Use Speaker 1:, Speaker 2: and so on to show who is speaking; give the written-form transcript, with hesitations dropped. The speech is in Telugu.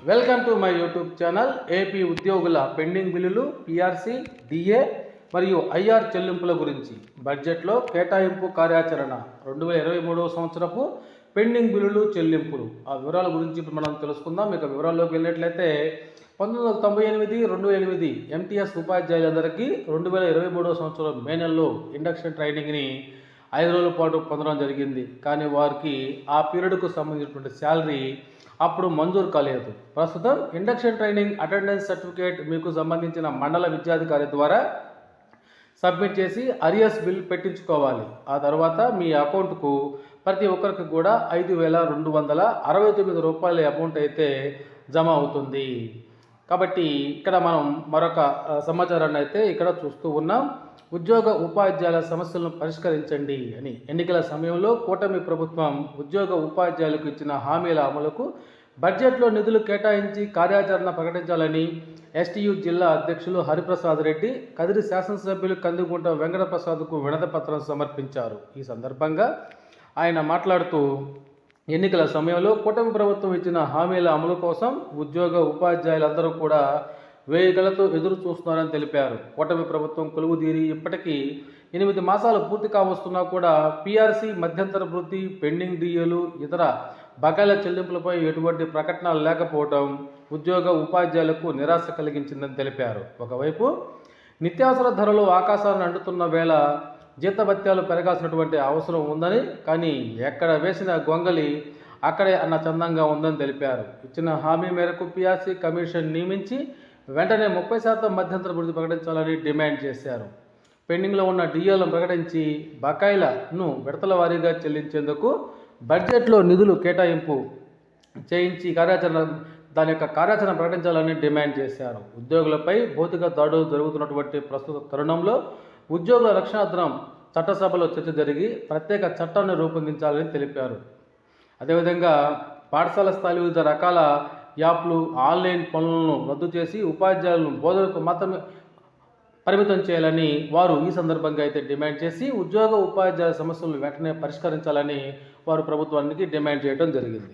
Speaker 1: Welcome to my YouTube channel. AP ఉద్యోగుల పెండింగ్ బిల్లులు, పిఆర్సీ, డిఏ మరియు ఐఆర్ చెల్లింపుల గురించి బడ్జెట్లో కేటాయింపు కార్యాచరణ 2023 సంవత్సరపు పెండింగ్ బిల్లులు, చెల్లింపులు ఆ వివరాల గురించి ఇప్పుడు మనం తెలుసుకుందాం. ఇక వివరాల్లోకి వెళ్ళినట్లయితే 1998 ఎంటీఎస్ ఉపాధ్యాయులందరికీ 2023 సంవత్సరం మే నెలలో ఇండక్షన్ ట్రైనింగ్ని 5 రోజుల పాటు పొందడం జరిగింది. కానీ వారికి ఆ పీరియడ్కు సంబంధించినటువంటి శాలరీ అప్పుడు మంజూరు కాలేదు. ప్రస్తుతం ఇండక్షన్ ట్రైనింగ్ అటెండెన్స్ సర్టిఫికేట్ మీకు సంబంధించిన మండల విద్యాధికారి ద్వారా సబ్మిట్ చేసి అరియర్స్ బిల్ పెట్టించుకోవాలి. ఆ తర్వాత మీ అకౌంట్కు ప్రతి ఒక్కరికి కూడా 5,269 రూపాయల అమౌంట్ అయితే జమ అవుతుంది. కాబట్టి ఇక్కడ మనం మరొక సమాచారాన్ని అయితే ఇక్కడ చూస్తూ ఉన్నాం. ఉద్యోగ ఉపాధ్యాయుల సమస్యలను పరిష్కరించండి అని ఎన్నికల సమయంలో కూటమి ప్రభుత్వం ఉద్యోగ ఉపాధ్యాయులకు ఇచ్చిన హామీల అమలుకు బడ్జెట్లో నిధులు కేటాయించి కార్యాచరణ ప్రకటించాలని ఎస్టీయు జిల్లా అధ్యక్షులు హరిప్రసాద్ రెడ్డి, కదిరి శాసనసభ్యులు కందిగుంట వెంకటప్రసాద్కు వినతి పత్రం సమర్పించారు. ఈ సందర్భంగా ఆయన మాట్లాడుతూ ఎన్నికల సమయంలో కూటమి ప్రభుత్వం ఇచ్చిన హామీల అమలు కోసం ఉద్యోగ ఉపాధ్యాయులందరూ కూడా వేయికలతో ఎదురు చూస్తున్నారని తెలిపారు. కూటమి ప్రభుత్వం కొలువుదీరి ఇప్పటికీ 8 మాసాలు పూర్తి కావస్తున్నా కూడా పీఆర్సీ, మధ్యంతర వృత్తి, పెండింగ్ డిఏలు, ఇతర బకాయిల చెల్లింపులపై ఎటువంటి ప్రకటనలు లేకపోవడం ఉద్యోగ ఉపాధ్యాయులకు నిరాశ కలిగించిందని తెలిపారు. ఒకవైపు నిత్యావసర ధరలు ఆకాశాన్ని అంటుతున్న వేళ జీతభత్యాలు పెరగాల్సినటువంటి అవసరం ఉందని, కానీ ఎక్కడ వేసిన గొంగలి అక్కడే అన్న చందంగా ఉందని తెలిపారు. ఇచ్చిన హామీ మేరకు పీఆర్సీ కమిషన్ నియమించి వెంటనే 30% మధ్యంతర వృద్ధి ప్రకటించాలని డిమాండ్ చేశారు. పెండింగ్లో ఉన్న డిఏలను ప్రకటించి బకాయిలను విడతల వారీగా చెల్లించేందుకు బడ్జెట్లో నిధులు కేటాయింపు చేయించి దాని యొక్క కార్యాచరణ ప్రకటించాలని డిమాండ్ చేశారు. ఉద్యోగులపై భౌతిక దాడులు జరుగుతున్నటువంటి ప్రస్తుత తరుణంలో ఉద్యోగుల రక్షణార్థం చట్టసభలో చర్చ జరిగి ప్రత్యేక చట్టాన్ని రూపొందించాలని తెలిపారు. అదేవిధంగా పాఠశాల స్థాయి వివిధ రకాల యాప్లు, ఆన్లైన్ పనులను రద్దు చేసి ఉపాధ్యాయులను బోధనకు మాత్రమే పరిమితం చేయాలని వారు ఈ సందర్భంగా అయితే డిమాండ్ చేసి ఉద్యోగ ఉపాధ్యాయుల సమస్యలను వెంటనే పరిష్కరించాలని వారు ప్రభుత్వానికి డిమాండ్ చేయడం జరిగింది.